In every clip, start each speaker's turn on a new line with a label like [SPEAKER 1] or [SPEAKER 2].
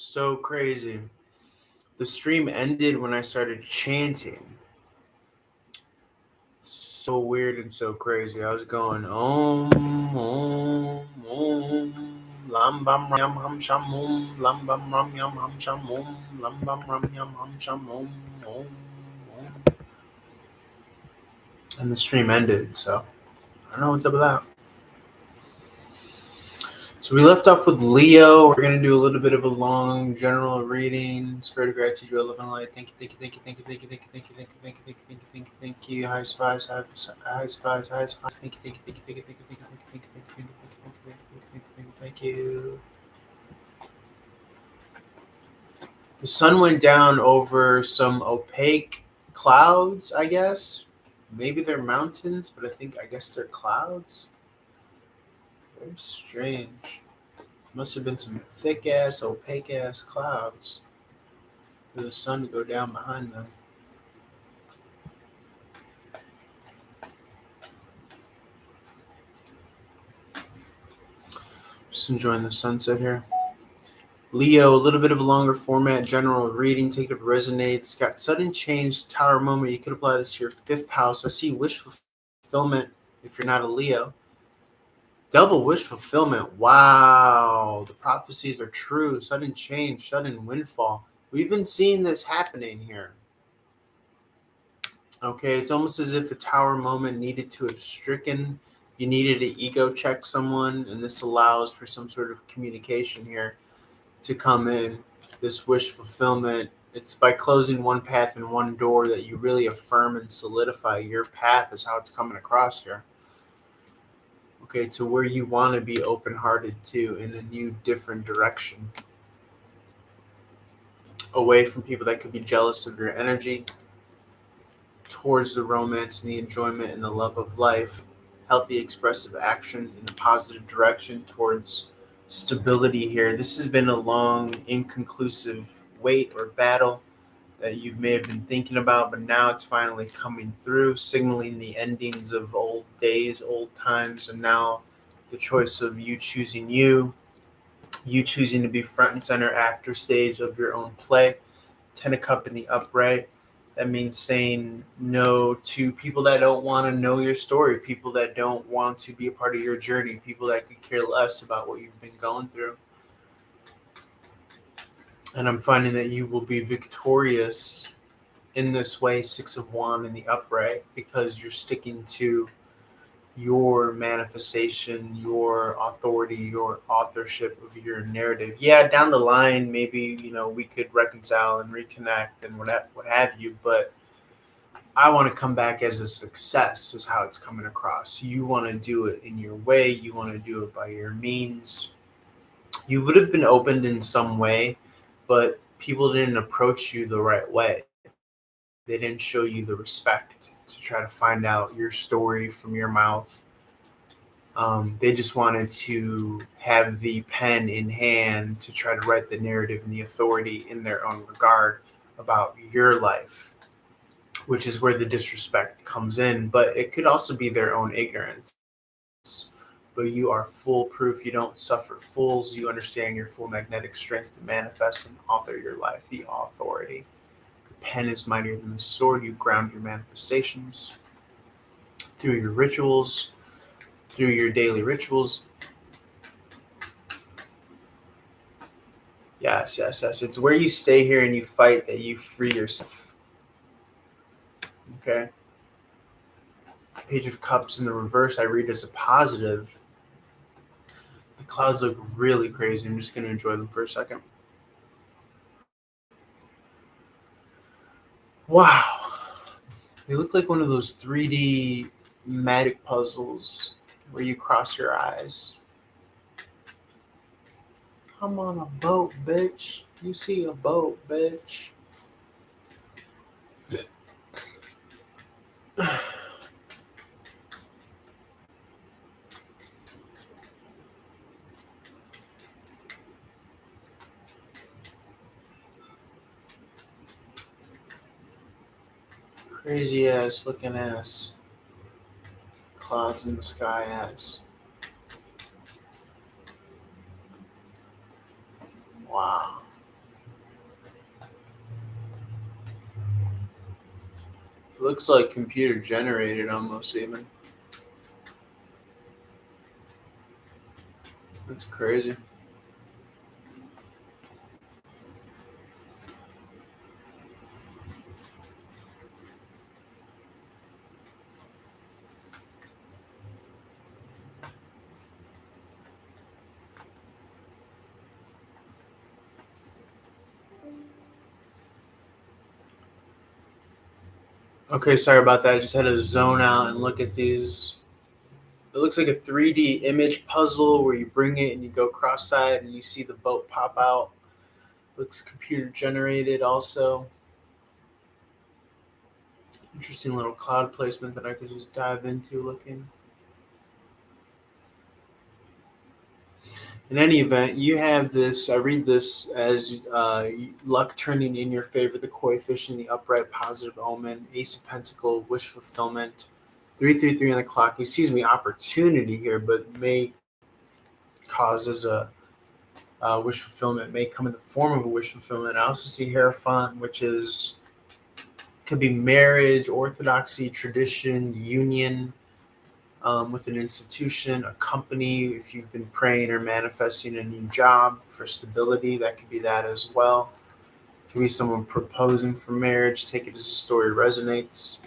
[SPEAKER 1] So crazy. The stream ended when I started chanting. So weird and so crazy. I was going om, lam bam ram yam ham sham om, lam bam ram yam ham sham om, lam bam ram yam ham sham om, om. And the stream ended. So I don't know what's up with that. So we left off with Leo. We're gonna do a little bit of a long general reading. Spirit of gratitude, real love and light. Thank you, thank you, thank you, thank you, thank you, thank you, thank you, thank you, thank you, thank you, thank you, thank you, thank you. High fives, high fives, high fives. Thank you, thank you, thank you, thank you, thank you, thank you, thank you, thank you, thank you, thank you, thank you, thank you. The sun went down over some opaque clouds, I guess. Maybe they're mountains, but I guess they're clouds. Very strange. Must have been some thick ass, opaque ass clouds for the sun to go down behind them. Just enjoying the sunset here. Leo, a little bit of a longer format, general reading, take it resonates. Got sudden change, tower moment. You could apply this to your fifth house. I see wish fulfillment if you're not a Leo. Double wish fulfillment. Wow. The prophecies are true. Sudden change, sudden windfall. We've been seeing this happening here. Okay, it's almost as if a tower moment needed to have stricken. You needed to ego check someone, and this allows for some sort of communication here to come in. This wish fulfillment. It's by closing one path and one door that you really affirm and solidify your path is how it's coming across here. Okay, to where you want to be open-hearted to in a new, different direction. Away from people that could be jealous of your energy, towards the romance and the enjoyment and the love of life, healthy expressive action in a positive direction towards stability here. This has been a long, inconclusive wait or battle that you may have been thinking about, but now it's finally coming through, signaling the endings of old days, old times, and now the choice of you choosing you choosing to be front and center actor stage of your own play. Ten of Cup in the upright. That means saying no to people that don't want to know your story, people that don't want to be a part of your journey, people that could care less about what you've been going through. And I'm finding that you will be victorious in this way, Six of Wands in the upright, because you're sticking to your manifestation, your authority, your authorship of your narrative. Yeah, down the line, maybe, we could reconcile and reconnect and what have you, but I want to come back as a success is how it's coming across. You want to do it in your way. You want to do it by your means. You would have been opened in some way, but people didn't approach you the right way. They didn't show you the respect to try to find out your story from your mouth. They just wanted to have the pen in hand to try to write the narrative and the authority in their own regard about your life, which is where the disrespect comes in. But it could also be their own ignorance. But you are foolproof. You don't suffer fools. You understand your full magnetic strength to manifest and author your life, the authority. The pen is mightier than the sword. You ground your manifestations through your rituals, through your daily rituals. Yes, yes, yes. It's where you stay here and you fight that you free yourself. Okay? Page of Cups in the reverse, I read as a positive. The clouds look really crazy. I'm just going to enjoy them for a second. Wow. They look like one of those 3D magic puzzles where you cross your eyes. I'm on a boat, bitch. You see a boat, bitch. Crazy ass looking ass. Clouds in the sky ass. Wow. looks like computer generated almost even. That's crazy. Okay, sorry about that. I just had to zone out and look at these. It looks like a 3D image puzzle where you bring it and you go cross-eyed and you see the boat pop out. Looks computer generated also. Interesting little cloud placement that I could just dive into looking. In any event, you have this. I read this as luck turning in your favor, the coefficient, the upright, positive omen, ace of pentacle, wish fulfillment, 333 on the clock. Excuse me, opportunity here, but may cause as a wish fulfillment, may come in the form of a wish fulfillment. I also see Hierophant, which is could be marriage, orthodoxy, tradition, union, with an institution, a company. If you've been praying or manifesting a new job for stability, that could be that as well. It could be someone proposing for marriage. Take it as the story resonates.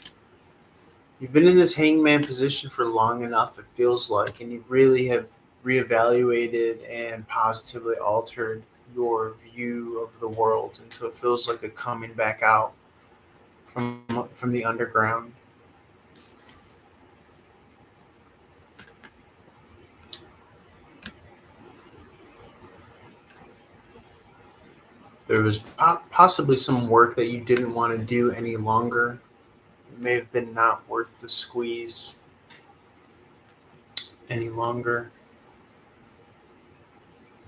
[SPEAKER 1] You've been in this hangman position for long enough, it feels like, and you really have reevaluated and positively altered your view of the world. And so it feels like a coming back out from the underground. There was possibly some work that you didn't want to do any longer. It may have been not worth the squeeze any longer.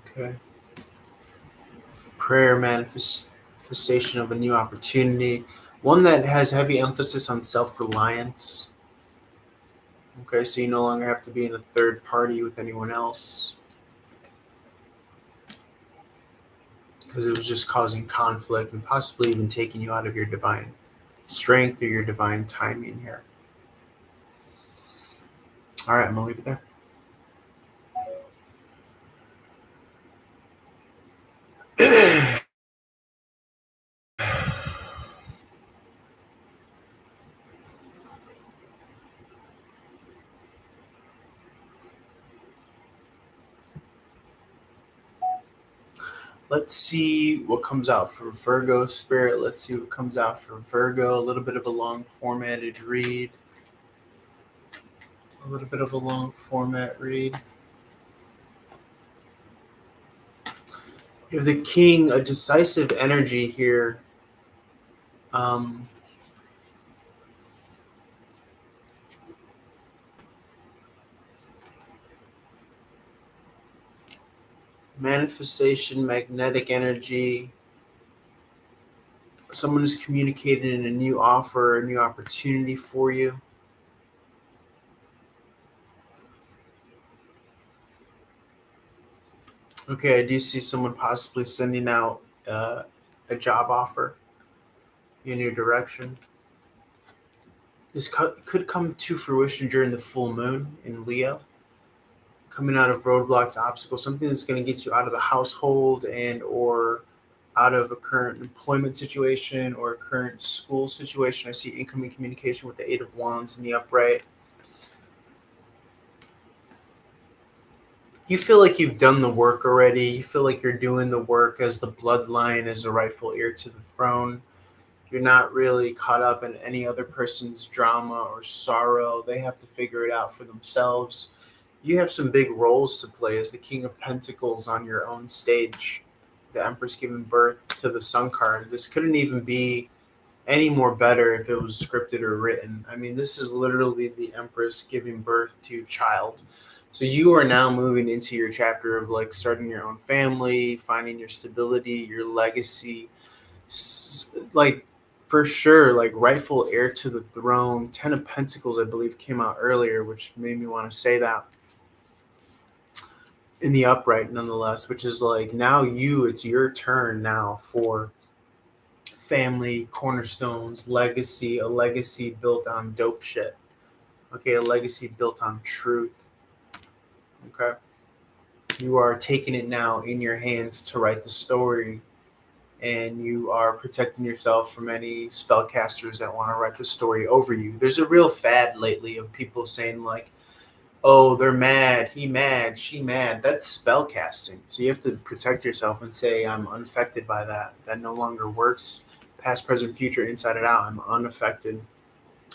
[SPEAKER 1] Okay. Prayer manifestation of a new opportunity, one that has heavy emphasis on self-reliance. Okay, so you no longer have to be in a third party with anyone else because it was just causing conflict and possibly even taking you out of your divine strength or your divine timing here. All right, I'm gonna leave it there. Let's see what comes out for Virgo spirit. Let's see what comes out for Virgo. A little bit of a long formatted read. A little bit of a long format read. You have the King, a decisive energy here. Um, Manifestation, magnetic energy. Someone is communicating a new offer, a new opportunity for you. Okay, I do see someone possibly sending out a job offer in your direction. This could come to fruition during the full moon in Leo, coming out of roadblocks, obstacles, something that's going to get you out of the household and or out of a current employment situation or a current school situation. I see incoming communication with the Eight of Wands in the upright. You feel like you've done the work already. You feel like you're doing the work as the bloodline, as the rightful heir to the throne. You're not really caught up in any other person's drama or sorrow. They have to figure it out for themselves. You have some big roles to play as the King of Pentacles on your own stage. The Empress giving birth to the Sun card. This couldn't even be any more better if it was scripted or written. I mean, this is literally the Empress giving birth to child. So you are now moving into your chapter of like starting your own family, finding your stability, your legacy. Like for sure, like rightful heir to the throne. 10 of Pentacles, I believe, came out earlier, which made me want to say that in the upright nonetheless, which is like now it's your turn now for family cornerstones, legacy, a legacy built on dope shit. Okay, a legacy built on truth. Okay. You are taking it now in your hands to write the story, and you are protecting yourself from any spellcasters that want to write the story over you. There's a real fad lately of people saying, like, oh, they're mad, he mad, she mad. That's spellcasting. So you have to protect yourself and say, I'm unaffected by that. That no longer works. Past, present, future, inside and out, I'm unaffected.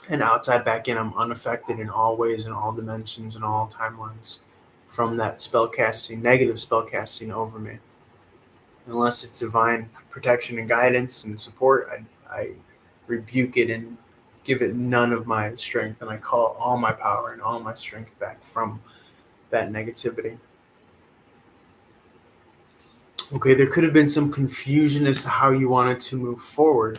[SPEAKER 1] And outside back in, I'm unaffected in all ways, in all dimensions, in all timelines from that spellcasting, negative spellcasting over me. Unless it's divine protection and guidance and support, I rebuke it and give it none of my strength, and I call all my power and all my strength back from that negativity. Okay, there could have been some confusion as to how you wanted to move forward,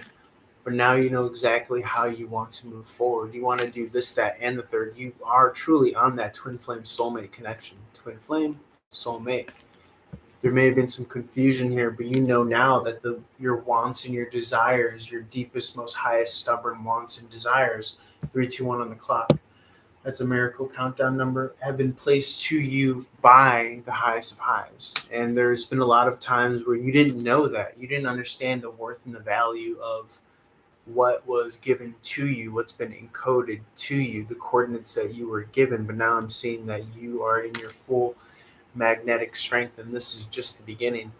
[SPEAKER 1] but now you know exactly how you want to move forward. You want to do this, that, and the third. You are truly on that twin flame soulmate connection. Twin flame, soulmate. There may have been some confusion here, but you know now that your wants and your desires, your deepest, most highest, stubborn wants and desires, 321 on the clock, that's a miracle countdown number, have been placed to you by the highest of highs. And there's been a lot of times where you didn't know that. You didn't understand the worth and the value of what was given to you, what's been encoded to you, the coordinates that you were given. But now I'm seeing that you are in your full magnetic strength, and this is just the beginning.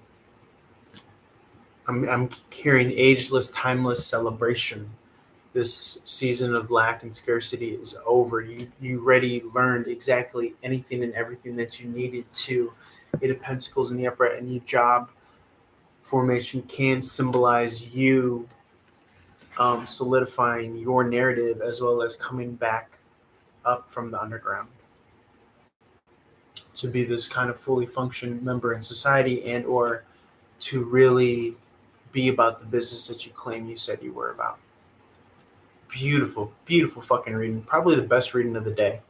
[SPEAKER 1] I'm hearing ageless, timeless celebration. This season of lack and scarcity is over. You already learned exactly anything and everything that you needed to. Eight of Pentacles in the upright, a new job formation can symbolize you solidifying your narrative as well as coming back up from the underground to be this kind of fully functioning member in society, and or to really be about the business that you claim you said you were about. Beautiful, beautiful fucking reading. Probably the best reading of the day.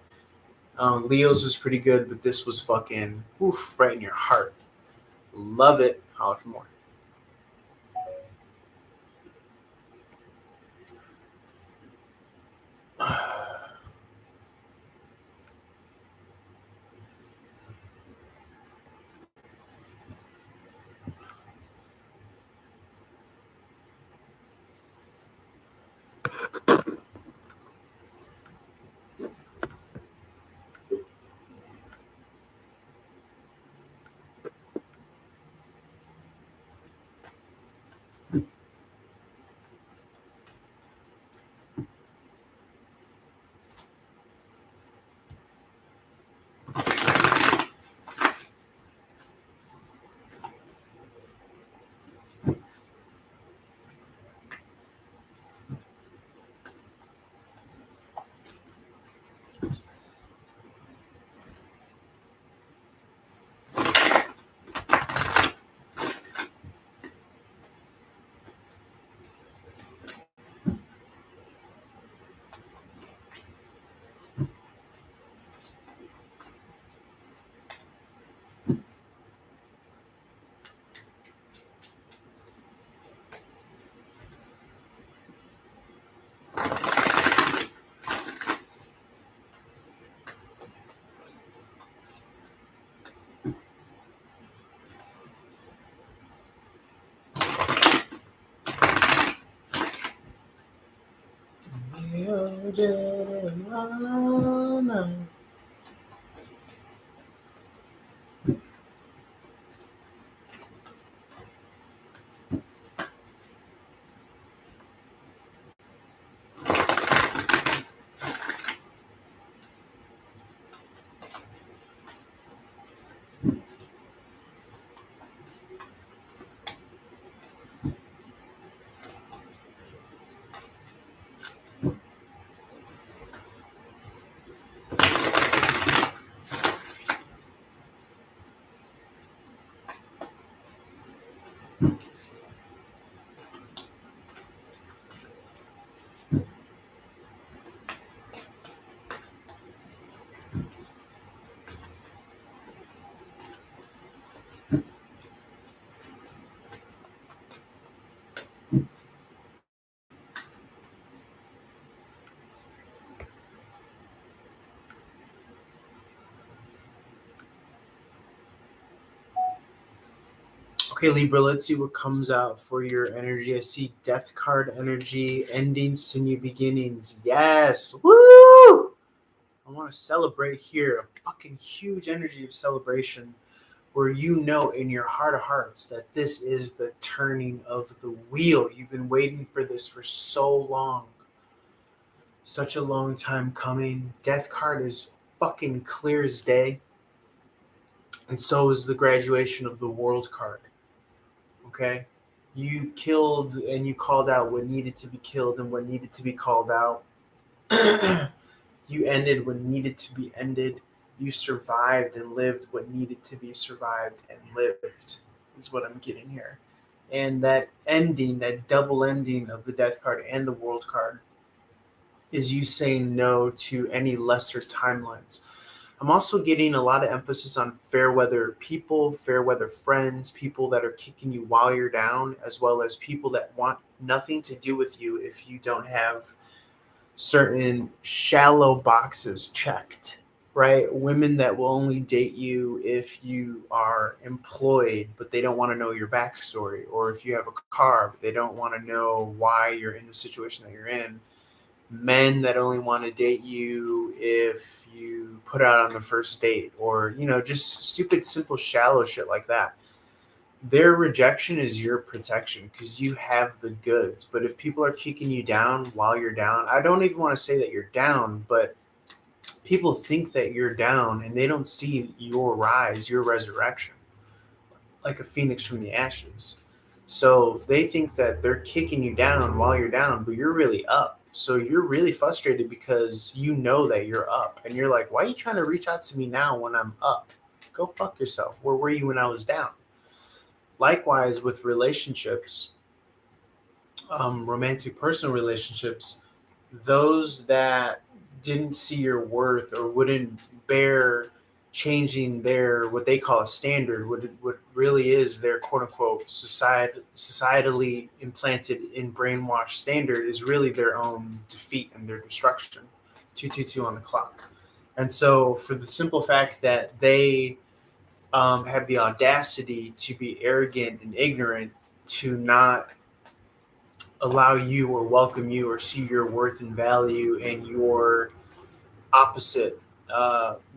[SPEAKER 1] Leo's was pretty good, but this was fucking oof, right in your heart. Love it. Holler for more. Okay, Libra, let's see what comes out for your energy. I see Death card energy, endings to new beginnings. Yes. Woo! I want to celebrate here. A fucking huge energy of celebration where you know in your heart of hearts that this is the turning of the wheel. You've been waiting for this for so long. Such a long time coming. Death card is fucking clear as day. And so is the graduation of the world card. Okay? You killed and you called out what needed to be killed and what needed to be called out. You ended what needed to be ended. You survived and lived what needed to be survived and lived, is what I'm getting here. And that ending, that double ending of the death card and the world card, is you saying no to any lesser timelines. I'm also getting a lot of emphasis on fair weather people, fair weather friends, people that are kicking you while you're down, as well as people that want nothing to do with you if you don't have certain shallow boxes checked, right? Women that will only date you if you are employed, but they don't want to know your backstory, or if you have a car, but they don't want to know why you're in the situation that you're in. Men that only want to date you if you put out on the first date, or just stupid, simple, shallow shit like that. Their rejection is your protection because you have the goods. But if people are kicking you down while you're down, I don't even want to say that you're down, but people think that you're down and they don't see your rise, your resurrection, like a phoenix from the ashes. So they think that they're kicking you down while you're down, but you're really up. So you're really frustrated because you know that you're up. And you're like, why are you trying to reach out to me now when I'm up? Go fuck yourself. Where were you when I was down? Likewise, with relationships, romantic personal relationships, those that didn't see your worth or wouldn't bear changing their what they call a standard, what really is their quote unquote societally implanted in brainwashed standard, is really their own defeat and their destruction. 222 on the clock. And so for the simple fact that they have the audacity to be arrogant and ignorant, to not allow you or welcome you or see your worth and value and your opposite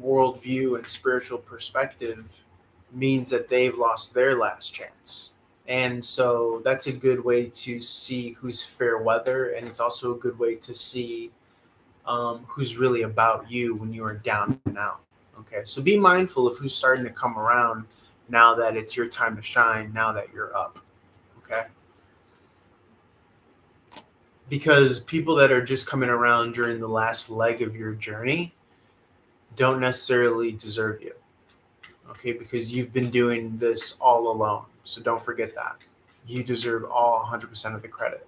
[SPEAKER 1] worldview and spiritual perspective, means that they've lost their last chance. And so that's a good way to see who's fair weather. And it's also a good way to see who's really about you when you are down and out. Okay, so be mindful of who's starting to come around now that it's your time to shine, now that you're up. Okay. Because people that are just coming around during the last leg of your journey don't necessarily deserve you. Okay, because you've been doing this all alone. So don't forget that. You deserve all 100% of the credit.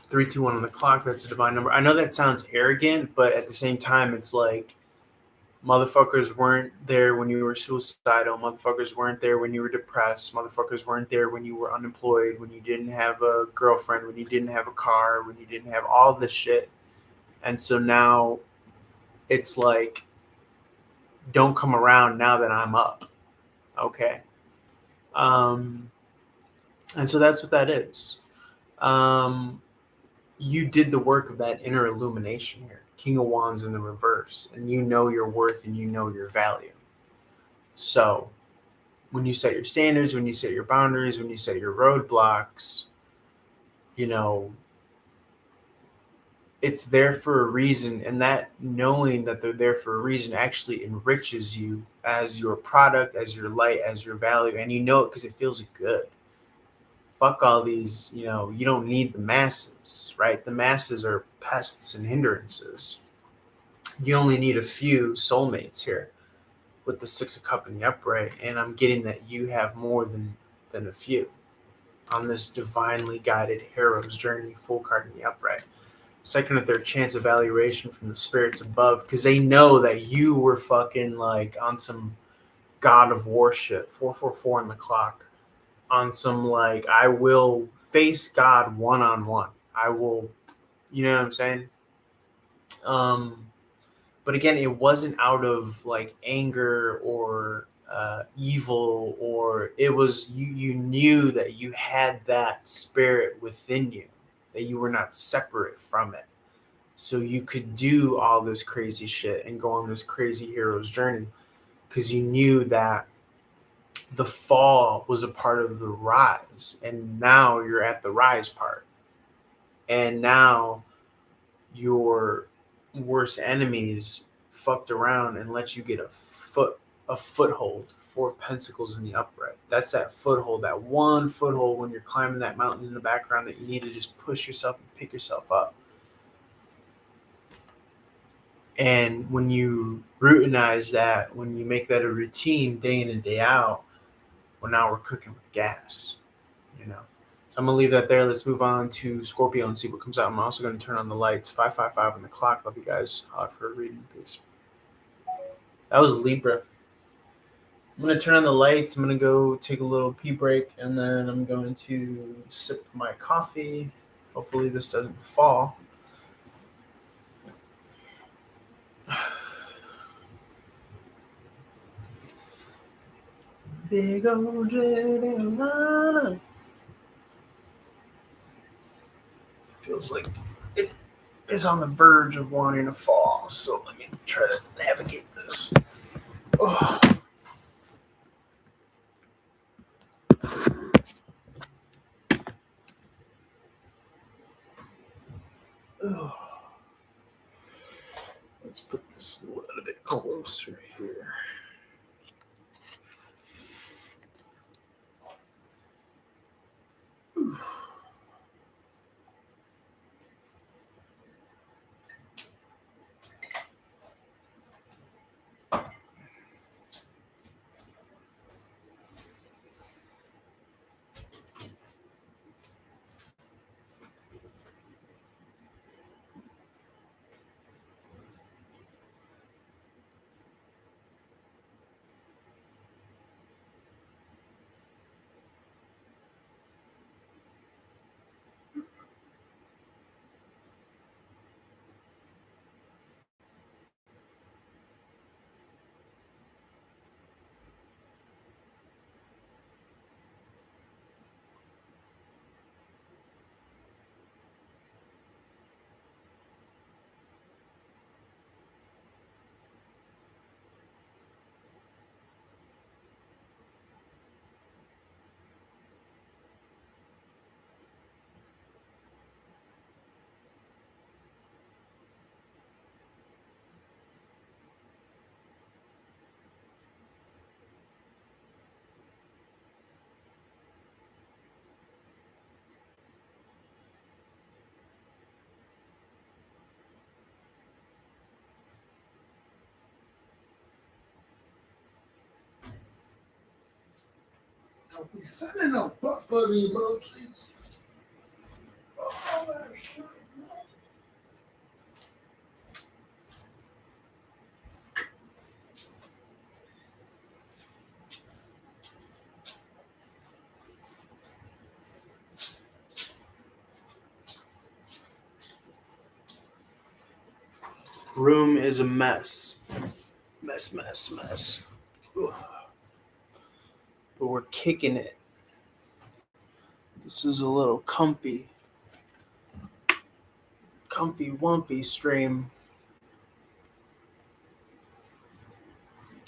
[SPEAKER 1] 321 on the clock, that's a divine number. I know that sounds arrogant, but at the same time, it's like motherfuckers weren't there when you were suicidal. Motherfuckers weren't there when you were depressed. Motherfuckers weren't there when you were unemployed, when you didn't have a girlfriend, when you didn't have a car, when you didn't have all this shit. And so now it's like, don't come around now that I'm up. Okay. And so that's what that is. You did the work of that inner illumination here. King of Wands in the reverse. And you know your worth and you know your value. So when you set your standards, when you set your boundaries, when you set your roadblocks, it's there for a reason. And that knowing that they're there for a reason actually enriches you as your product, as your light, as your value. And you know it because it feels good. Fuck all these, you don't need the masses, right? The masses are pests and hindrances. You only need a few soulmates here with the Six of Cups in the upright. And I'm getting that you have more than a few on this divinely guided hero's journey, full card in the upright. Second or third chance evaluation from the spirits above, because they know that you were fucking like on some God of War shit. 444 on the clock. On some like, I will face God one-on-one. I will, you know what I'm saying? But again, it wasn't out of like anger or evil, or it was you knew that you had that spirit within you, that you were not separate from it, so you could do all this crazy shit and go on this crazy hero's journey because you knew that the fall was a part of the rise, and now you're at the rise part, and now your worst enemies fucked around and let you get a foothold. Four of Pentacles in the upright. That's that foothold, that one foothold when you're climbing that mountain in the background that you need to just push yourself and pick yourself up. And when you routinize that, when you make that a routine day in and day out, well, now we're cooking with gas, you know. So I'm gonna leave that there. Let's move on to Scorpio and see what comes out. I'm also gonna turn on the lights. 555 on the clock. Love you guys. For a reading, please. That was Libra. I'm gonna turn on the lights. I'm gonna go take a little pee break, and then I'm going to sip my coffee. Hopefully this doesn't fall. Big old jet Atlanta. Feels like it is on the verge of wanting to fall. So let me try to navigate this. Oh. Oh. Let's put this a little bit closer here. Ooh. Don't be sending no butt buddy emojis. Oh, that's true. Room is a mess. Mess. Ugh. But we're kicking it. This is a little comfy wumpy stream.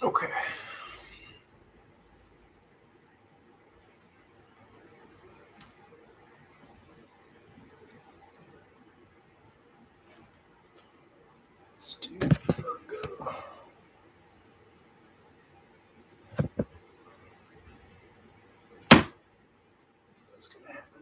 [SPEAKER 1] Okay. Let's do Virgo. That's gonna happen.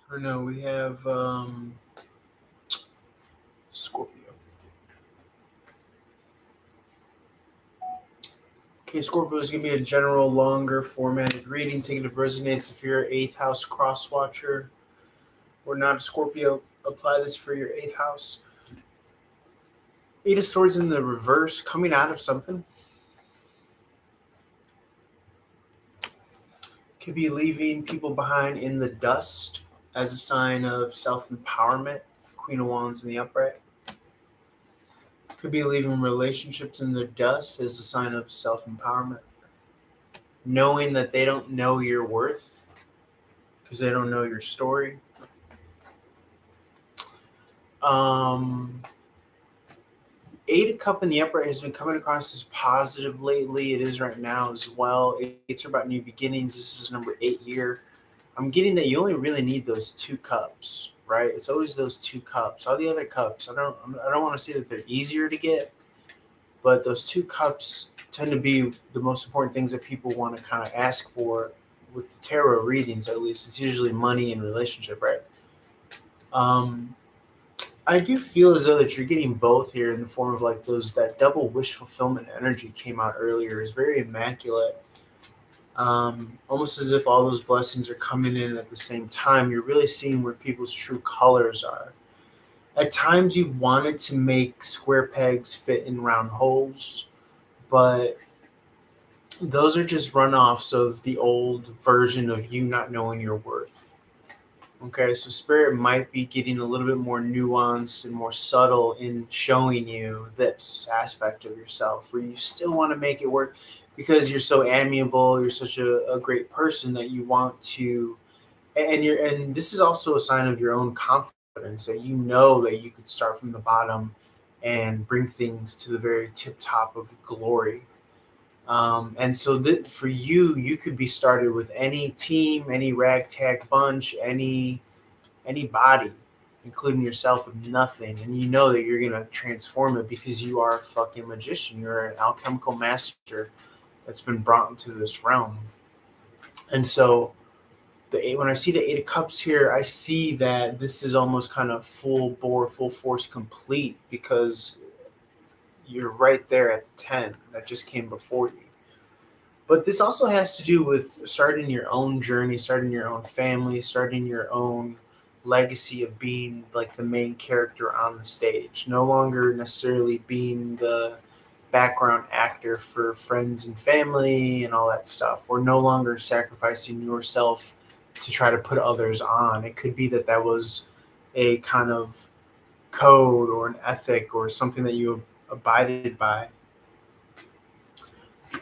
[SPEAKER 1] Or no, we have Scorpio. Okay, Scorpio is going to be a general, longer formatted reading. Take it if it resonates. If you're an 8th house cross watcher or not a Scorpio, apply this for your 8th house. 8 of Swords in the reverse, coming out of something. Could be leaving people behind in the dust as a sign of self-empowerment. Queen of Wands in the upright. Could be leaving relationships in the dust as a sign of self-empowerment. Knowing that they don't know your worth because they don't know your story. Eight of Cup in the upright has been coming across as positive lately. It is right now as well. Eights are about new beginnings. This is number 8 year. I'm getting that you only really need those 2 cups, right? It's always those 2 cups. All the other cups, I don't want to say that they're easier to get, but those 2 cups tend to be the most important things that people want to kind of ask for with the tarot readings. At least it's usually money and relationship, right? I do feel as though that you're getting both here in the form of like that double wish fulfillment energy came out earlier. Is very immaculate. Almost as if all those blessings are coming in at the same time. You're really seeing where people's true colors are. At times you wanted to make square pegs fit in round holes, but those are just runoffs of the old version of you not knowing your worth. Okay, so Spirit might be getting a little bit more nuanced and more subtle in showing you this aspect of yourself where you still want to make it work because you're so amiable, you're such a great person that you want to, and this is also a sign of your own confidence that you know that you could start from the bottom and bring things to the very tip top of glory. And so for you, you could be started with any team, any ragtag bunch, anybody, including yourself, with nothing, and you know that you're gonna transform it because you are a fucking magician. You're an alchemical master that's been brought into this realm. And so when I see the 8 of Cups here, I see that this is almost kind of full bore, full force complete because you're right there at the 10 that just came before you. But this also has to do with starting your own journey, starting your own family, starting your own legacy of being like the main character on the stage. No longer necessarily being the background actor for friends and family and all that stuff, or no longer sacrificing yourself to try to put others on. It could be that was a kind of code or an ethic or something that you abided by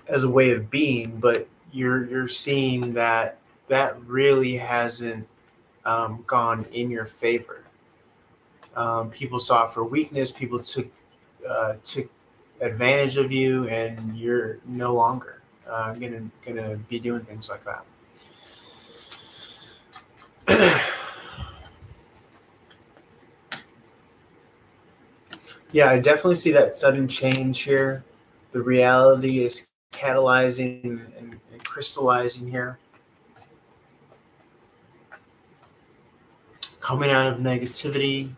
[SPEAKER 1] as a way of being, but you're seeing that really hasn't gone in your favor. People saw it for weakness. People took advantage of you, and you're no longer gonna be doing things like that. Yeah, I definitely see that sudden change here. The reality is catalyzing and crystallizing here. Coming out of negativity.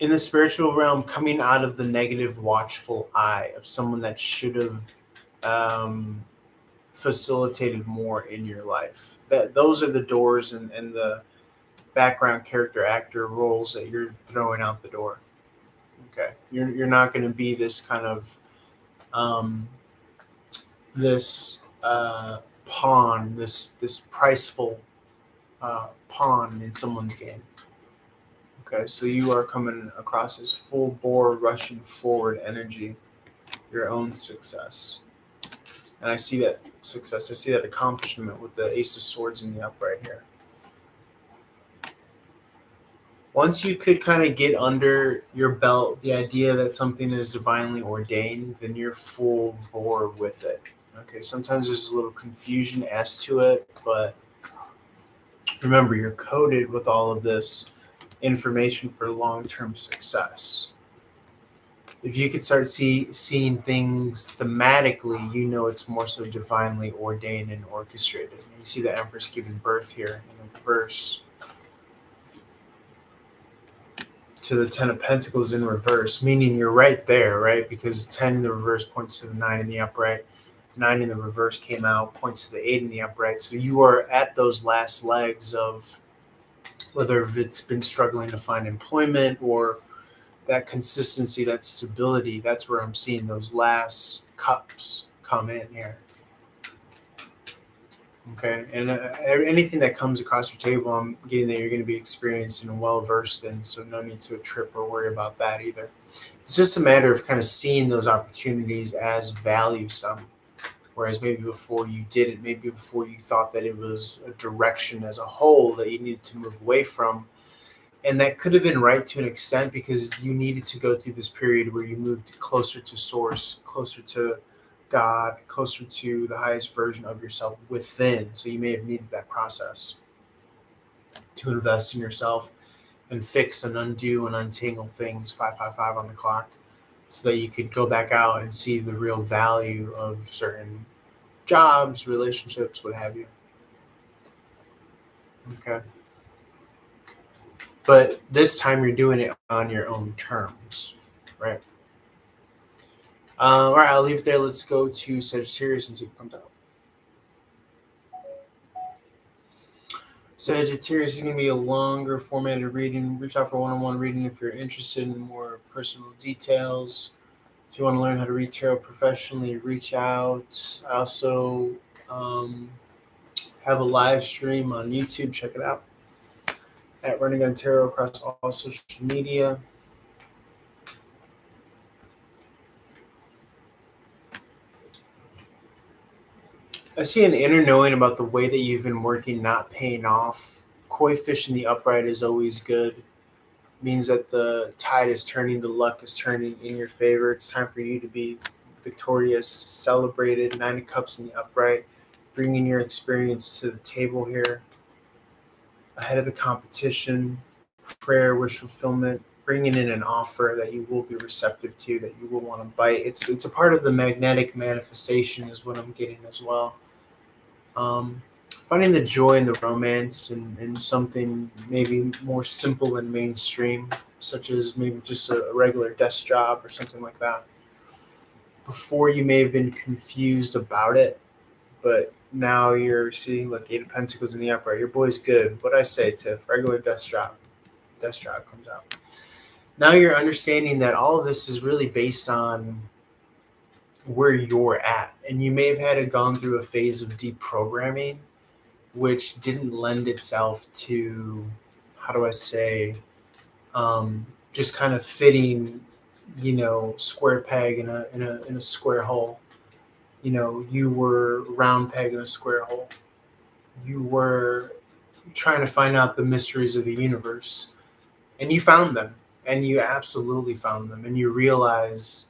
[SPEAKER 1] In the spiritual realm, coming out of the negative watchful eye of someone that should have facilitated more in your life. Those are the doors and the background character actor roles that you're throwing out the door. Okay, you're not going to be this kind of this pawn, this priceful pawn in someone's game. Okay, so you are coming across as full bore, rushing forward energy, your own success. And I see that success, I see that accomplishment with the Ace of Swords in the upright here. Once you could kind of get under your belt the idea that something is divinely ordained, then you're full bore with it. Okay, sometimes there's a little confusion as to it, but remember, you're coded with all of this information for long-term success. If you could start seeing things thematically, you know it's more so divinely ordained and orchestrated. You see the Empress giving birth here in the reverse to the 10 of Pentacles in reverse, meaning you're right there, right? Because 10 in the reverse points to the 9 in the upright. 9 in the reverse came out, points to the 8 in the upright. So you are at those last legs of whether it's been struggling to find employment or that consistency, that stability. That's where I'm seeing those last cups come in here. Okay, and anything that comes across your table, I'm getting that you're going to be experienced and well versed in, so no need to trip or worry about that either. It's just a matter of kind of seeing those opportunities as value sum, whereas maybe before you didn't, maybe before you thought that it was a direction as a whole that you needed to move away from. And that could have been right to an extent because you needed to go through this period where you moved closer to source, closer to God, closer to the highest version of yourself within. So you may have needed that process to invest in yourself and fix and undo and untangle things 555 on the clock so that you could go back out and see the real value of certain jobs, relationships, what have you. Okay. But this time you're doing it on your own terms, right? All right, I'll leave it there. Let's go to Sagittarius and see what comes out. Sagittarius is going to be a longer formatted reading. Reach out for one-on-one reading if you're interested in more personal details. If you want to learn how to read tarot professionally, reach out. I also have a live stream on YouTube. Check it out at Running Gun Tarot across all social media. I see an inner knowing about the way that you've been working not paying off. Koi fish in the upright is always good. Means that the tide is turning, the luck is turning in your favor. It's time for you to be victorious, celebrated. Nine of Cups in the upright, bringing your experience to the table here. Ahead of the competition, prayer, wish fulfillment, bringing in an offer that you will be receptive to, that you will want to bite. It's a part of the magnetic manifestation is what I'm getting as well. Finding the joy in the romance and something maybe more simple and mainstream, such as maybe just a regular desk job or something like that. Before you may have been confused about it, but now you're seeing like Eight of Pentacles in the upright. Your boy's good. What I say, Tiff, regular desk job. Desk job comes out. Now you're understanding that all of this is really based on where you're at. And you may have had gone through a phase of deprogramming which didn't lend itself to, how do I say, just kind of fitting, square peg in a square hole. You were round peg in a square hole. You were trying to find out the mysteries of the universe, and you found them, and you absolutely found them, and you realize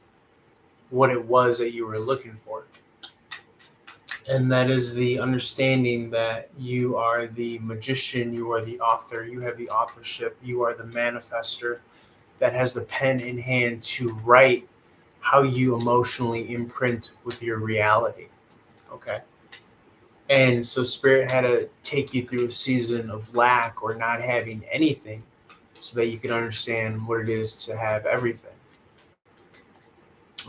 [SPEAKER 1] what it was that you were looking for. And that is the understanding that you are the magician, you are the author, you have the authorship, you are the manifester that has the pen in hand to write how you emotionally imprint with your reality. Okay. And so Spirit had to take you through a season of lack or not having anything so that you could understand what it is to have everything.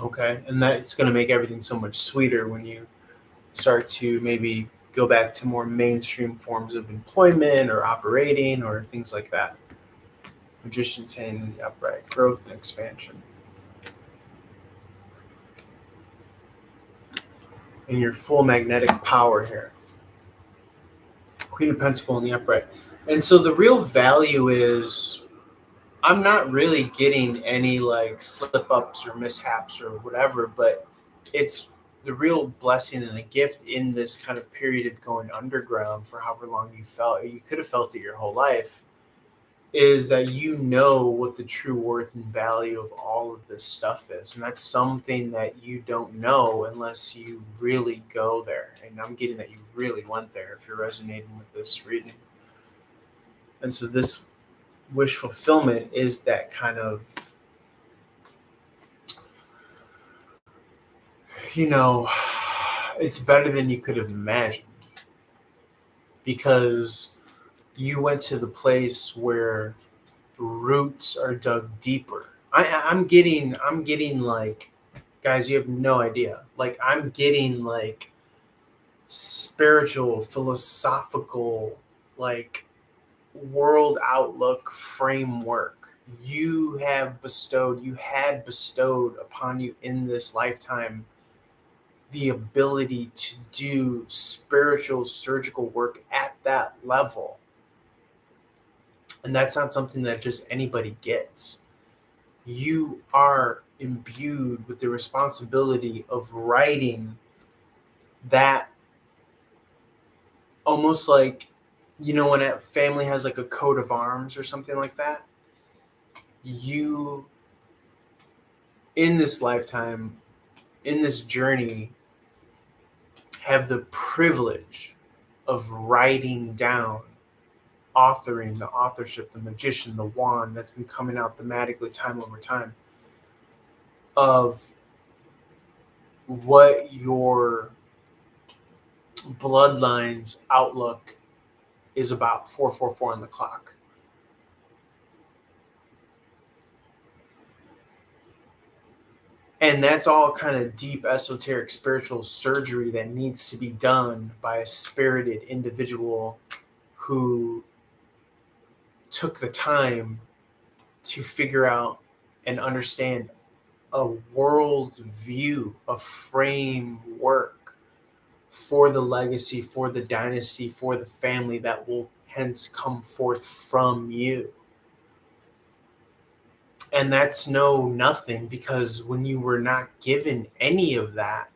[SPEAKER 1] Okay. And that's going to make everything so much sweeter when you start to maybe go back to more mainstream forms of employment or operating or things like that. Magician's hand in the upright, growth and expansion. And your full magnetic power here. Queen of Pentacles in the upright. And so the real value is, I'm not really getting any like slip ups or mishaps or whatever, but it's the real blessing and the gift in this kind of period of going underground for however long you felt, you could have felt it your whole life, is that you know what the true worth and value of all of this stuff is. And that's something that you don't know unless you really go there. And I'm getting that you really went there if you're resonating with this reading. And so this wish fulfillment is that kind of, it's better than you could have imagined because you went to the place where roots are dug deeper. I'm getting like, guys, you have no idea. Like I'm getting like spiritual, philosophical, like world outlook framework you had bestowed upon you in this lifetime the ability to do spiritual surgical work at that level. And that's not something that just anybody gets. You are imbued with the responsibility of writing that, almost like, when a family has like a coat of arms or something like that. You, in this lifetime, in this journey, have the privilege of writing down, authoring, the authorship, the magician, the wand that's been coming out thematically time over time, of what your bloodline's outlook is about. 444 on the clock. And that's all kind of deep, esoteric, spiritual surgery that needs to be done by a spirited individual who took the time to figure out and understand a world view, a framework for the legacy, for the dynasty, for the family that will hence come forth from you. And that's nothing, because when you were not given any of that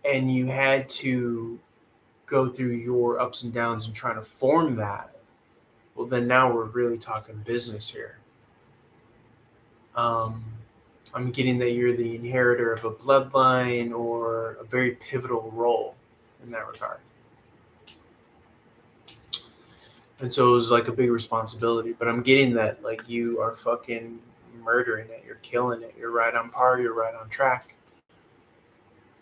[SPEAKER 1] and you had to go through your ups and downs and trying to form that, well, then now we're really talking business here. I'm getting that you're the inheritor of a bloodline or a very pivotal role in that regard. And so it was like a big responsibility, but I'm getting that like you are fucking murdering it. You're killing it. You're right on par. You're right on track.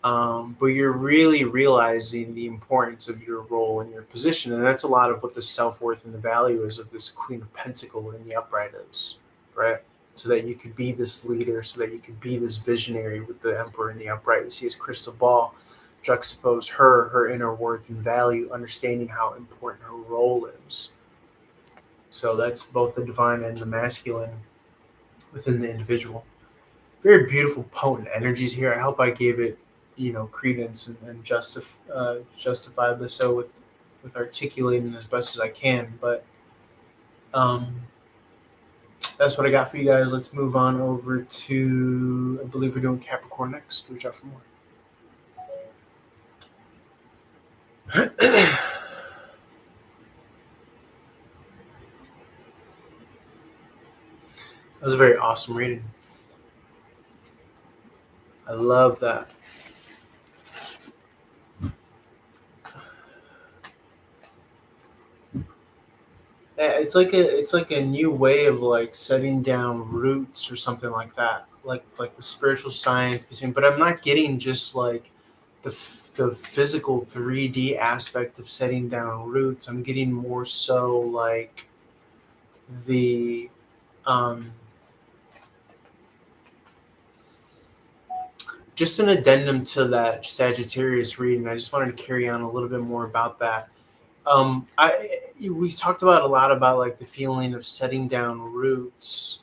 [SPEAKER 1] But you're really realizing the importance of your role and your position. And that's a lot of what the self-worth and the value is of this Queen of Pentacles in the upright is, right? So that you could be this leader, so that you could be this visionary with the Emperor in the upright. You see his crystal ball juxtapose her inner worth and value, understanding how important her role is. So that's both the divine and the masculine within the individual. Very beautiful, potent energies here. I hope I gave it, credence and justified this so with articulating as best as I can. But that's what I got for you guys. Let's move on over to, I believe we're doing Capricorn next. Reach out for more. That was a very awesome reading. I love that. It's like a new way of like setting down roots or something like that, like the spiritual science between. But I'm not getting just like the physical 3D aspect of setting down roots. I'm getting more so like the just an addendum to that Sagittarius reading. I just wanted to carry on a little bit more about that. We talked about a lot about like the feeling of setting down roots.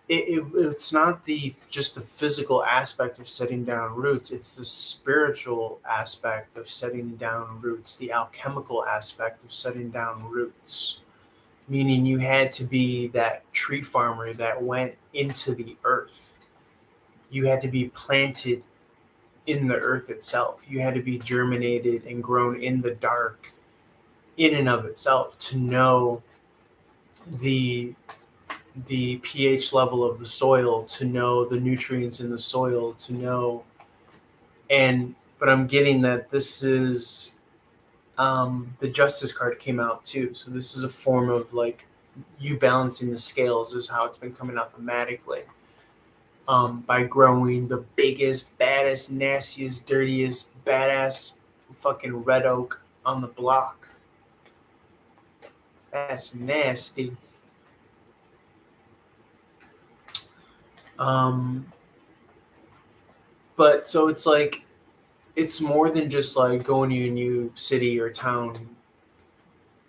[SPEAKER 1] It's not just the physical aspect of setting down roots. It's the spiritual aspect of setting down roots, the alchemical aspect of setting down roots. Meaning you had to be that tree farmer that went into the earth. You had to be planted in the earth itself. You had to be germinated and grown in the dark in and of itself to know the pH level of the soil, to know the nutrients in the soil, to know. But I'm getting that this is the Justice card came out too. So this is a form of like you balancing the scales is how it's been coming out thematically. By growing the biggest, baddest, nastiest, dirtiest, badass fucking red oak on the block. That's nasty. But so it's like, it's more than just like going to a new city or town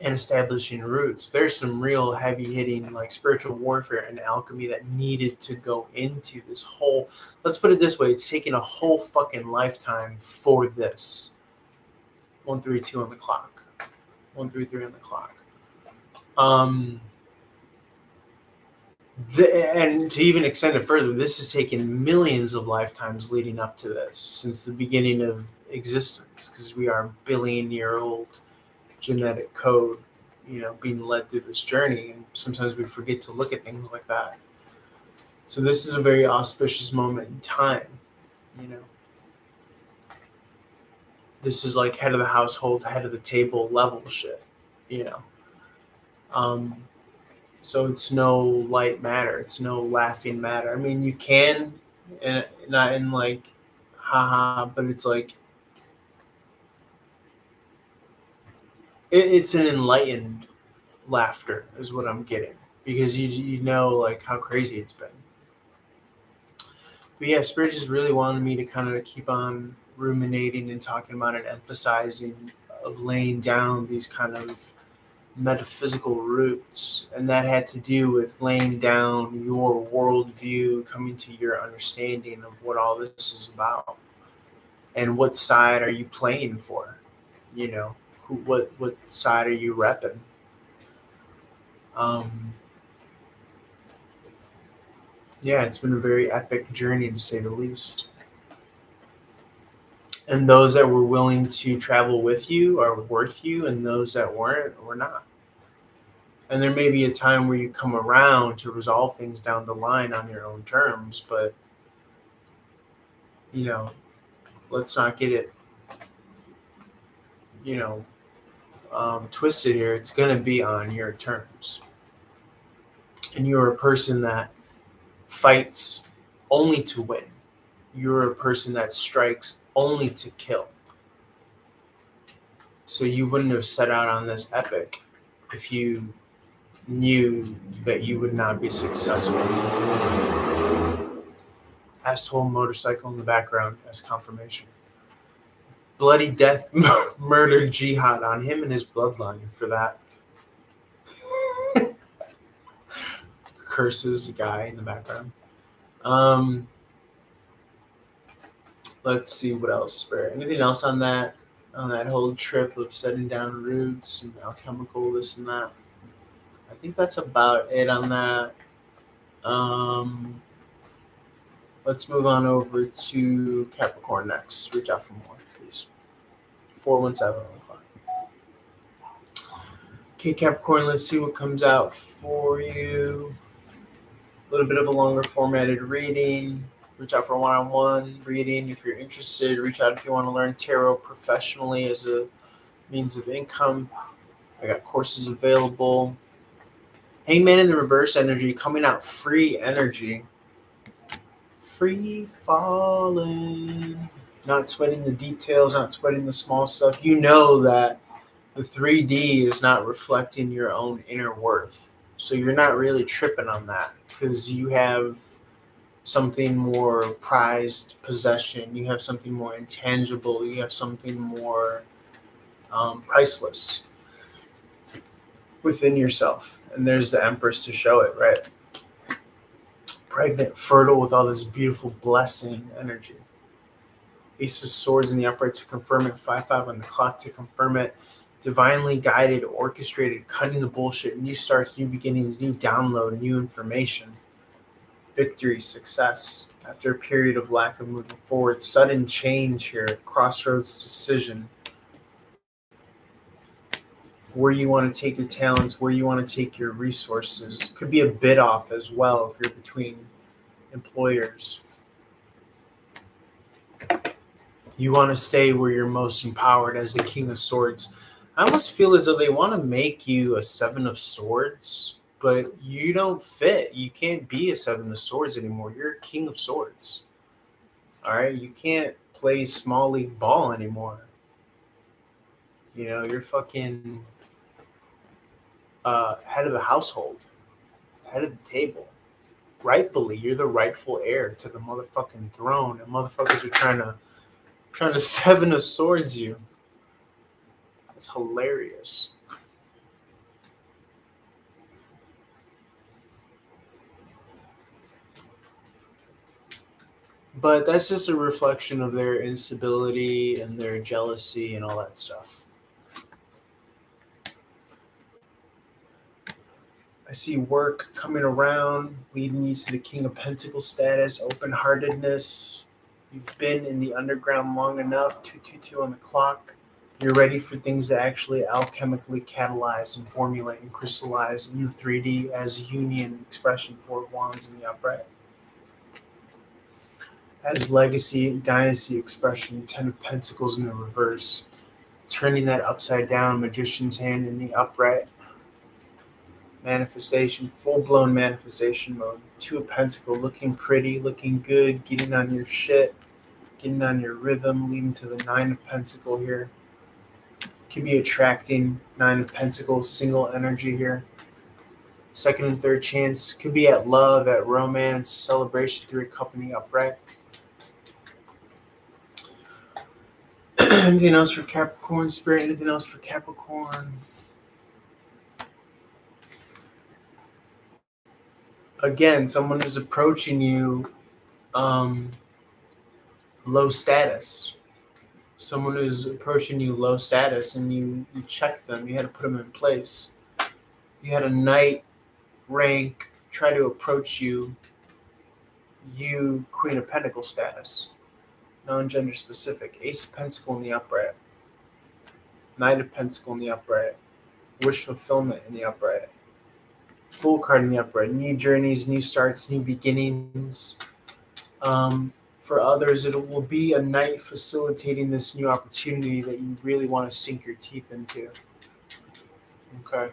[SPEAKER 1] and establishing roots. There's some real heavy hitting like spiritual warfare and alchemy that needed to go into this whole, let's put it this way, it's taken a whole fucking lifetime for this. 132 on the clock. 133 on the clock. And to even extend it further, this has taken millions of lifetimes leading up to this since the beginning of existence, because we are a billion-year-old genetic code, being led through this journey, and sometimes we forget to look at things like that. So this is a very auspicious moment in time. This is like head of the household, head of the table level shit. So it's no light matter. It's no laughing matter. I mean, you can, and not in like, haha, but it's like, it's an enlightened laughter is what I'm getting, because you know like how crazy it's been. But yeah, Spirit just really wanted me to kind of keep on ruminating and talking about and emphasizing of laying down these kind of metaphysical roots, and that had to do with laying down your worldview, coming to your understanding of what all this is about, and what side are you playing for? What side are you repping? Yeah, it's been a very epic journey to say the least. And those that were willing to travel with you are worth you, and those that weren't were not. And there may be a time where you come around to resolve things down the line on your own terms, but let's not get it twisted here. It's going to be on your terms. And you're a person that fights only to win. You're a person that strikes only to kill. So you wouldn't have set out on this epic if you knew that you would not be successful. Asshole motorcycle in the background as confirmation. Bloody death, murder, jihad on him and his bloodline for that. Curses guy in the background. Let's see what else. Anything else on that whole trip of setting down roots and alchemical this and that? I think that's about it on that. Let's move on over to Capricorn next. Reach out for more, please. 417 on the clock. Okay, Capricorn, let's see what comes out for you. A little bit of a longer formatted reading. Reach out for a one-on-one reading if you're interested. Reach out if you want to learn tarot professionally as a means of income. I got courses available. Hangman in the reverse energy, coming out free energy. Free falling. Not sweating the details, not sweating the small stuff. You know that the 3D is not reflecting your own inner worth. So you're not really tripping on that because you have something more prized possession. You have something more intangible. You have something more priceless within yourself. And there's the Empress to show it, right? Pregnant, fertile with all this beautiful blessing energy. Ace of Swords in the upright to confirm it. 5-5 on the clock to confirm it. Divinely guided, orchestrated, cutting the bullshit. New starts, new beginnings, new download, new information. Victory, success. After a period of lack of moving forward. Sudden change here. Crossroads decision. Where you want to take your talents, where you want to take your resources. Could be a bid off as well if you're between employers. You want to stay where you're most empowered as the King of Swords. I almost feel as though they want to make you a 7 of Swords, but you don't fit. You can't be a 7 of Swords anymore. You're a King of Swords. All right? You can't play small league ball anymore. You're fucking head of the household, head of the table. Rightfully, you're the rightful heir to the motherfucking throne, and motherfuckers are trying to 7 of Swords you. It's hilarious. But that's just a reflection of their instability and their jealousy and all that stuff. I see work coming around, leading you to the King of Pentacles status, open heartedness. You've been in the underground long enough, 222 on the clock. You're ready for things to actually alchemically catalyze and formulate and crystallize in the 3D as union expression, 4 of Wands in the upright. As legacy, dynasty expression, 10 of Pentacles in the reverse. Turning that upside down, Magician's hand in the upright. Manifestation, full-blown manifestation mode. 2 of Pentacles, looking pretty, looking good, getting on your shit, getting on your rhythm, leading to the 9 of Pentacles here. Could be attracting 9 of Pentacles, single energy here. Second and third chance. Could be at love, at romance, celebration, 3 of Cups in the upright. Anything else for Capricorn, Spirit? Anything else for Capricorn? Again, someone is approaching you low status. Someone is approaching you low status, and you checked them. You had to put them in place. You had a knight rank try to approach you, Queen of Pentacles status. Non-gender specific. Ace of Pentacles in the upright. Knight of Pentacles in the upright. Wish fulfillment in the upright. Fool card in the upright. New journeys, new starts, new beginnings. For others, it will be a knight facilitating this new opportunity that you really want to sink your teeth into. Okay.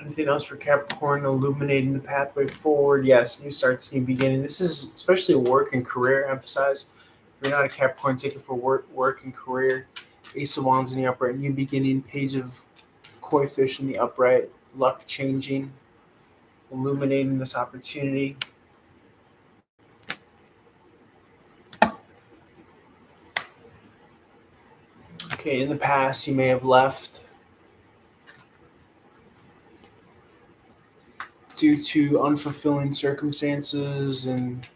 [SPEAKER 1] Anything else for Capricorn? Illuminating the pathway forward. Yes, new starts, new beginning. This is especially work and career emphasize. If you're not a Capricorn, take it for work and career. Ace of Wands in the upright. New beginning. Page of Koi fish in the upright. Luck changing. Illuminating this opportunity. Okay, in the past, you may have left due to unfulfilling circumstances, and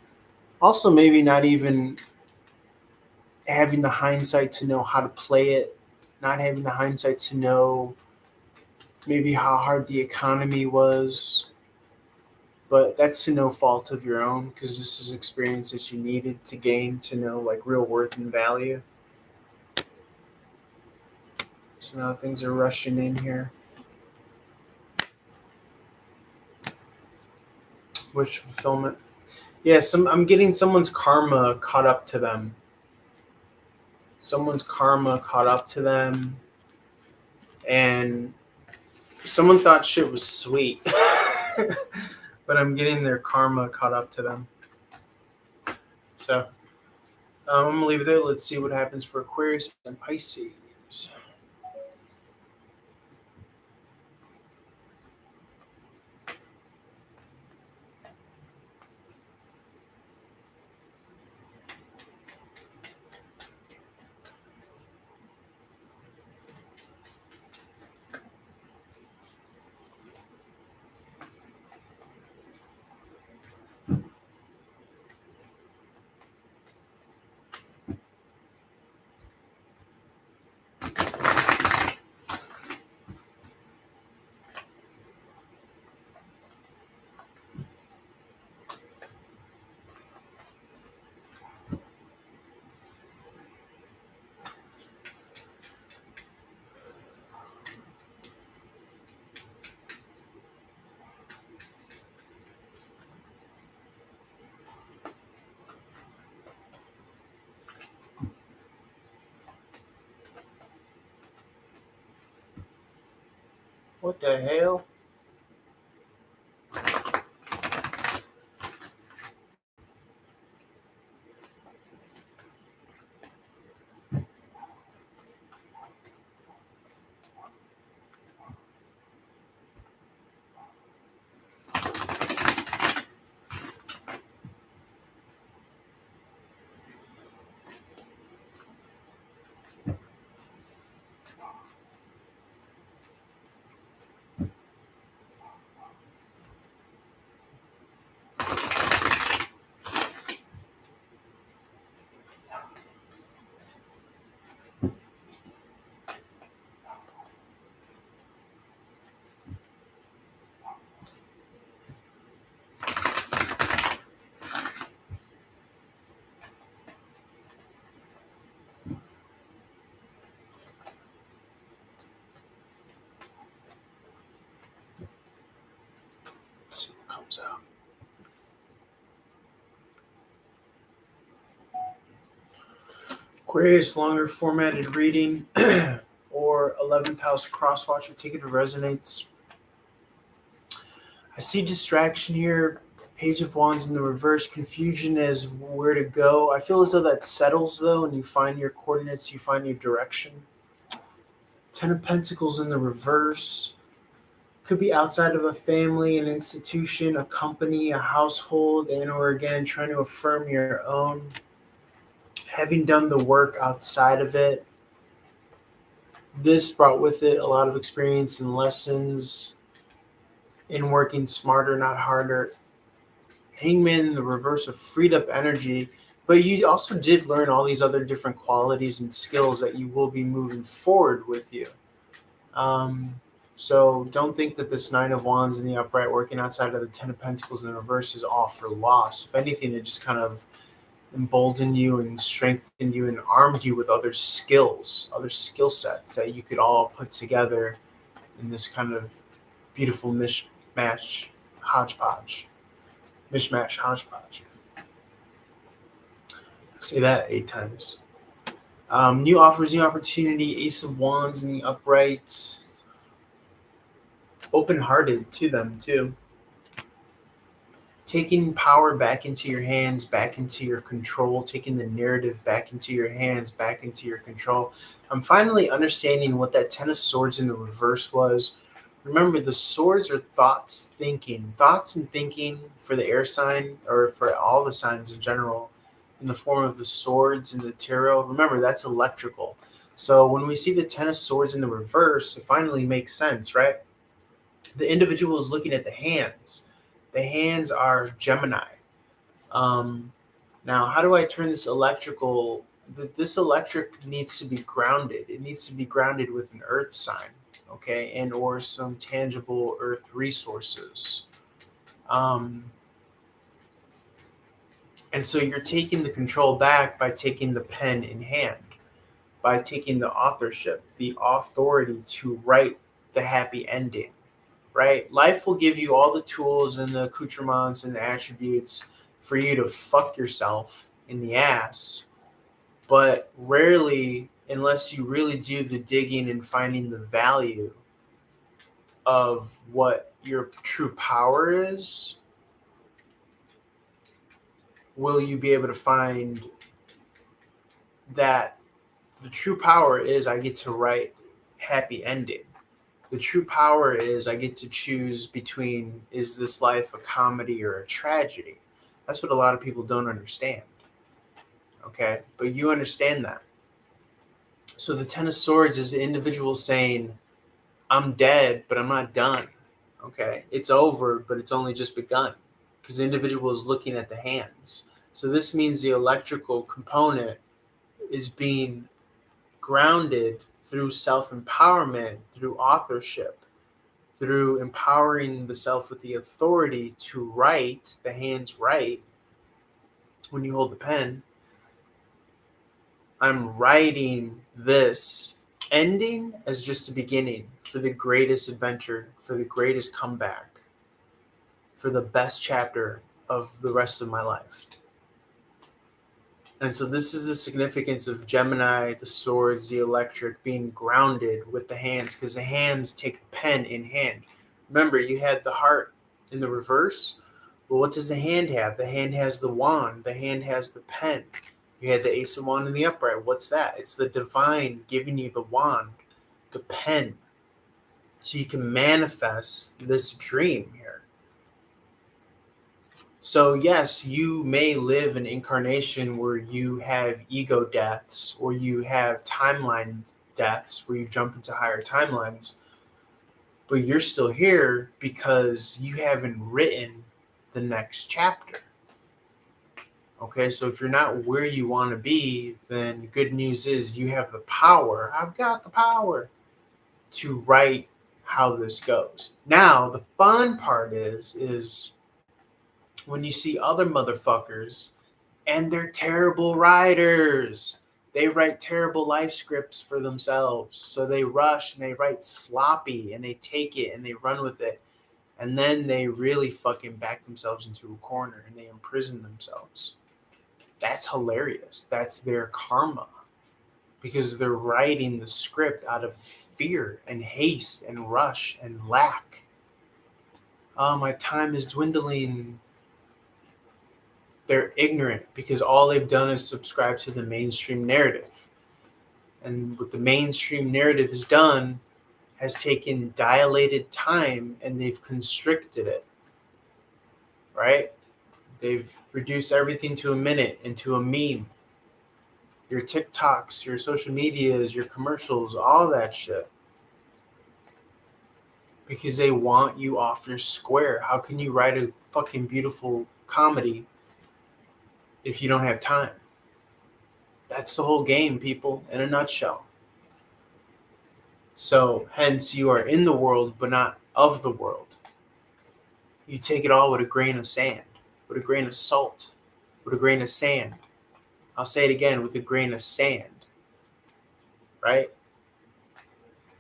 [SPEAKER 1] also maybe not even having the hindsight to know how to play it, not having the hindsight to know maybe how hard the economy was. But that's to no fault of your own, because this is experience that you needed to gain to know like real worth and value. So now things are rushing in here. Wish fulfillment. Yeah, I'm getting someone's karma caught up to them. Someone's karma caught up to them, and someone thought shit was sweet. But I'm getting their karma caught up to them. So I'm going to leave it there. Let's see what happens for Aquarius and Pisces. What the hell? Aquarius, longer formatted reading, or 11th house crosswatcher, ticket of resonance. I see distraction here. Page of Wands in the reverse, confusion as where to go. I feel as though that settles though, and you find your coordinates, you find your direction. Ten of Pentacles in the reverse. Could be outside of a family, an institution, a company, a household, and or again, trying to affirm your own. Having done the work outside of it, this brought with it a lot of experience and lessons in working smarter, not harder. Hangman in the reverse of freed up energy, but you also did learn all these other different qualities and skills that you will be moving forward with you. So don't think that this Nine of Wands in the upright working outside of the Ten of Pentacles in the reverse is all for loss. If anything, it just kind of emboldened you and strengthened you and armed you with other skills, other skill sets that you could all put together in this kind of beautiful mishmash hodgepodge. Mishmash hodgepodge. Say that 8 times. New offers, new opportunity, Ace of Wands in the upright. Open-hearted to them too. Taking power back into your hands, back into your control, taking the narrative back into your hands, back into your control. I'm finally understanding what that Ten of Swords in the reverse was. Remember, the swords are thoughts, thinking. Thoughts and thinking for the air sign, or for all the signs in general, in the form of the swords and the tarot. Remember, that's electrical. So when we see the Ten of Swords in the reverse, it finally makes sense, right? The individual is looking at the hands. The hands are Gemini. Now, how do I turn this electrical? This electric needs to be grounded. It needs to be grounded with an earth sign, okay, and or some tangible earth resources. And so you're taking the control back by taking the pen in hand, by taking the authorship, the authority to write the happy ending. Right? Life will give you all the tools and the accoutrements and the attributes for you to fuck yourself in the ass. But rarely, unless you really do the digging and finding the value of what your true power is, will you be able to find that the true power is I get to write happy ending. The true power is I get to choose between, is this life a comedy or a tragedy? That's what a lot of people don't understand. Okay? But you understand that. So the Ten of Swords is the individual saying, I'm dead, but I'm not done. Okay? It's over, but it's only just begun. Because the individual is looking at the hands. So this means the electrical component is being grounded through self-empowerment, through authorship, through empowering the self with the authority to write, the hands write. When you hold the pen, I'm writing this ending as just a beginning for the greatest adventure, for the greatest comeback, for the best chapter of the rest of my life. And so this is the significance of Gemini, the swords, the electric, being grounded with the hands, because the hands take the pen in hand. Remember, you had the heart in the reverse. Well, what does the hand have? The hand has the wand. The hand has the pen. You had the Ace of Wands in the upright. What's that? It's the divine giving you the wand, the pen, so you can manifest this dream here. So yes, you may live an incarnation where you have ego deaths, or you have timeline deaths where you jump into higher timelines, but you're still here because you haven't written the next chapter. Okay, so if you're not where you want to be, then good news is you have the power. I've got the power to write how this goes. Now, the fun part is when you see other motherfuckers and they're terrible writers. They write terrible life scripts for themselves. So they rush and they write sloppy and they take it and they run with it. And then they really fucking back themselves into a corner and they imprison themselves. That's hilarious. That's their karma. because they're writing the script out of fear and haste and rush and lack. Oh, my time is dwindling. They're ignorant because all they've done is subscribe to the mainstream narrative. And what the mainstream narrative has done has taken dilated time and they've constricted it, right? They've reduced everything to a minute, into a meme. Your TikToks, your social medias, your commercials, all that shit. Because they want you off your square. How can you write a fucking beautiful comedy if you don't have time? That's the whole game, people, in a nutshell. So, hence, you are in the world, but not of the world. You take it all with a grain of sand, with a grain of salt, with a grain of sand. I'll say it again, with a grain of sand, right?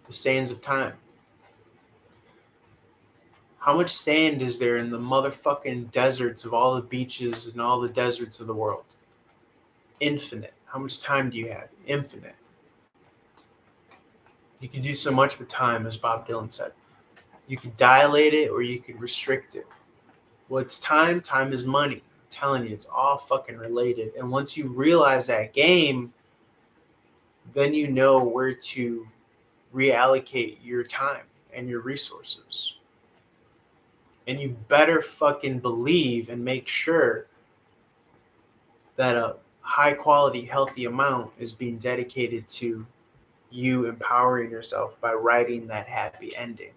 [SPEAKER 1] The sands of time. How much sand is there in the motherfucking deserts of all the beaches and all the deserts of the world? Infinite. How much time do you have? Infinite. You can do so much with time, as Bob Dylan said. You could dilate it or you could restrict it. What's time? Time is money. I'm telling you, it's all fucking related. And once you realize that game, then you know where to reallocate your time and your resources. And you better fucking believe and make sure that a high quality, healthy amount is being dedicated to you empowering yourself by writing that happy ending.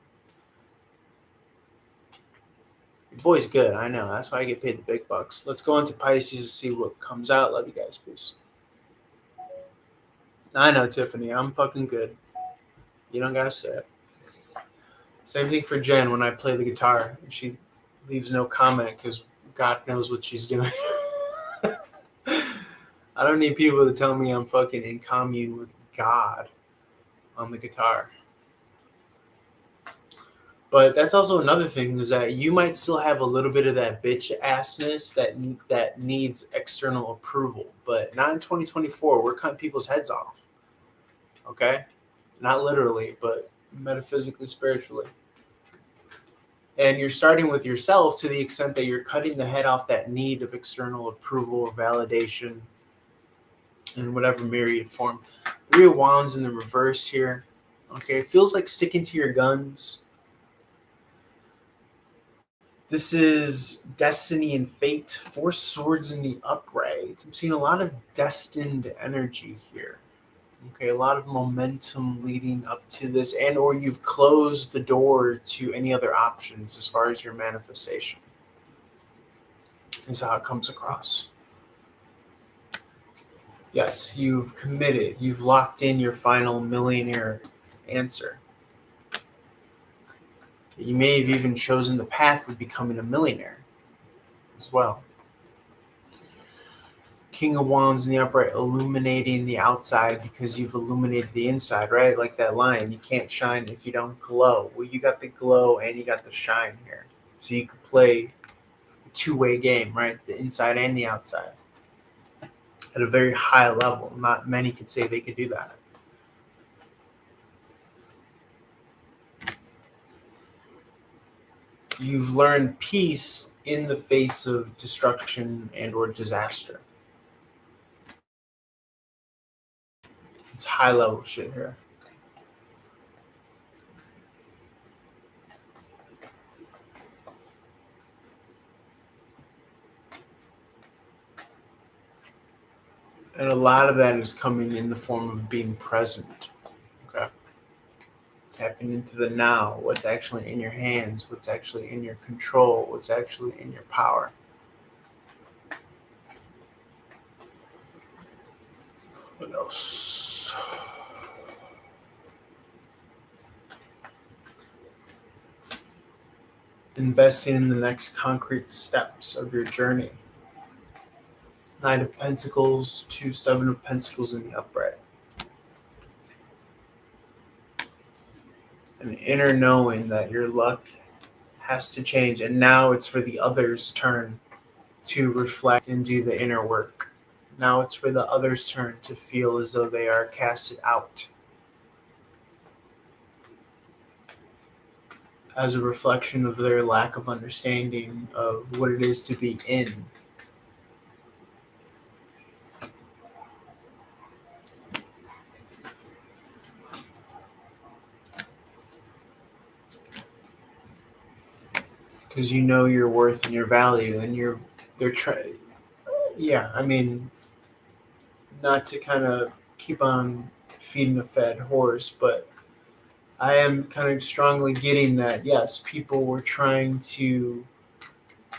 [SPEAKER 1] Your boy's good, I know. That's why I get paid the big bucks. Let's go into Pisces and see what comes out. Love you guys, peace. I know, Tiffany, I'm fucking good. You don't gotta say it. Same thing for Jen when I play the guitar. She leaves no comment because God knows what she's doing. I don't need people to tell me I'm fucking in commune with God on the guitar. But that's also another thing, is that you might still have a little bit of that bitch assness that needs external approval. But not in 2024. We're cutting people's heads off. Okay? Not literally, but metaphysically, spiritually. And you're starting with yourself to the extent that you're cutting the head off that need of external approval or validation in whatever myriad form. 3 of Wands in the reverse here. Okay, it feels like sticking to your guns. This is destiny and fate. 4 swords in the upright. I'm seeing a lot of destined energy here. Okay, a lot of momentum leading up to this, and or you've closed the door to any other options as far as your manifestation. Is how it comes across. Yes, you've committed. You've locked in your final millionaire answer. You may have even chosen the path of becoming a millionaire as well. King of Wands in the upright, illuminating the outside because you've illuminated the inside, right? Like that line, you can't shine if you don't glow. Well, you got the glow and you got the shine here. So you could play a 2-way game, right? The inside and the outside at a very high level. Not many could say they could do that. You've learned peace in the face of destruction and or disaster. It's high level shit here. And a lot of that is coming in the form of being present. Okay. Tapping into the now, what's actually in your hands, what's actually in your control, what's actually in your power. What else? Investing in the next concrete steps of your journey. 9 of Pentacles to 7 of Pentacles in the upright. An inner knowing that your luck has to change, and now it's for the other's turn to reflect and do the inner work. Now it's for the other's turn to feel as though they are casted out as a reflection of their lack of understanding of what it is to be in. Because you know your worth and your value, and they're trying. Yeah, I mean, not to kind of keep on feeding a fed horse, but I am kind of strongly getting that yes, people were trying to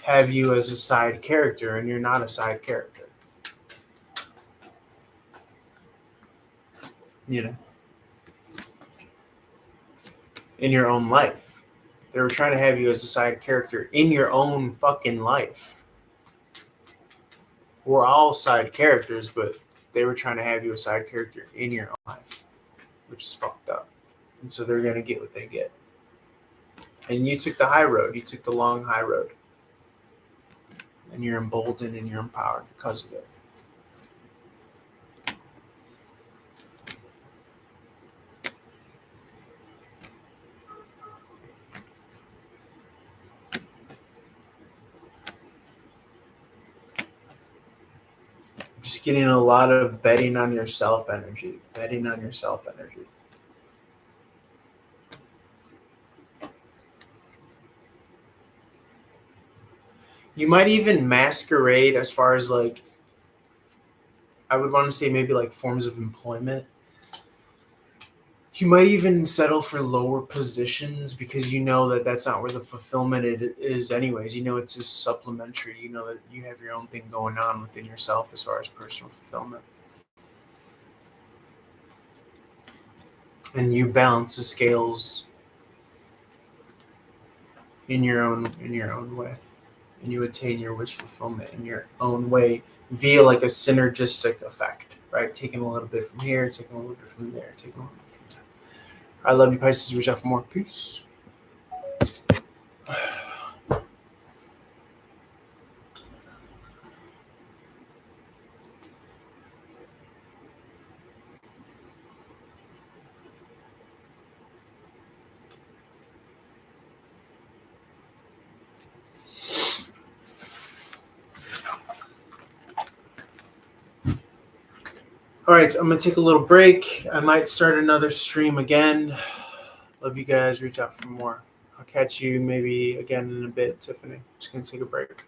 [SPEAKER 1] have you as a side character, and you're not a side character. You know, in your own life. They were trying to have you as a side character in your own fucking life. We're all side characters, but they were trying to have you a side character in your own life, which is fucked up. And so they're going to get what they get. And you took the high road. You took the long high road. And you're emboldened and you're empowered because of it. Just getting a lot of betting on yourself energy. Betting on yourself energy. You might even masquerade as far as like, I would want to say maybe like forms of employment. You might even settle for lower positions because you know that that's not where the fulfillment is anyways. You know it's just supplementary. You know that you have your own thing going on within yourself as far as personal fulfillment. And you balance the scales in your own way. And you attain your wish fulfillment in your own way via like a synergistic effect, right? Taking a little bit from here, taking a little bit from there, taking a little bit from there. I love you, Pisces. Reach out for more. Peace. All right, I'm going to take a little break. I might start another stream again. Love you guys. Reach out for more. I'll catch you maybe again in a bit, Tiffany. Just going to take a break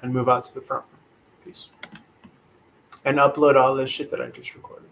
[SPEAKER 1] and move out to the front. Peace. And upload all this shit that I just recorded.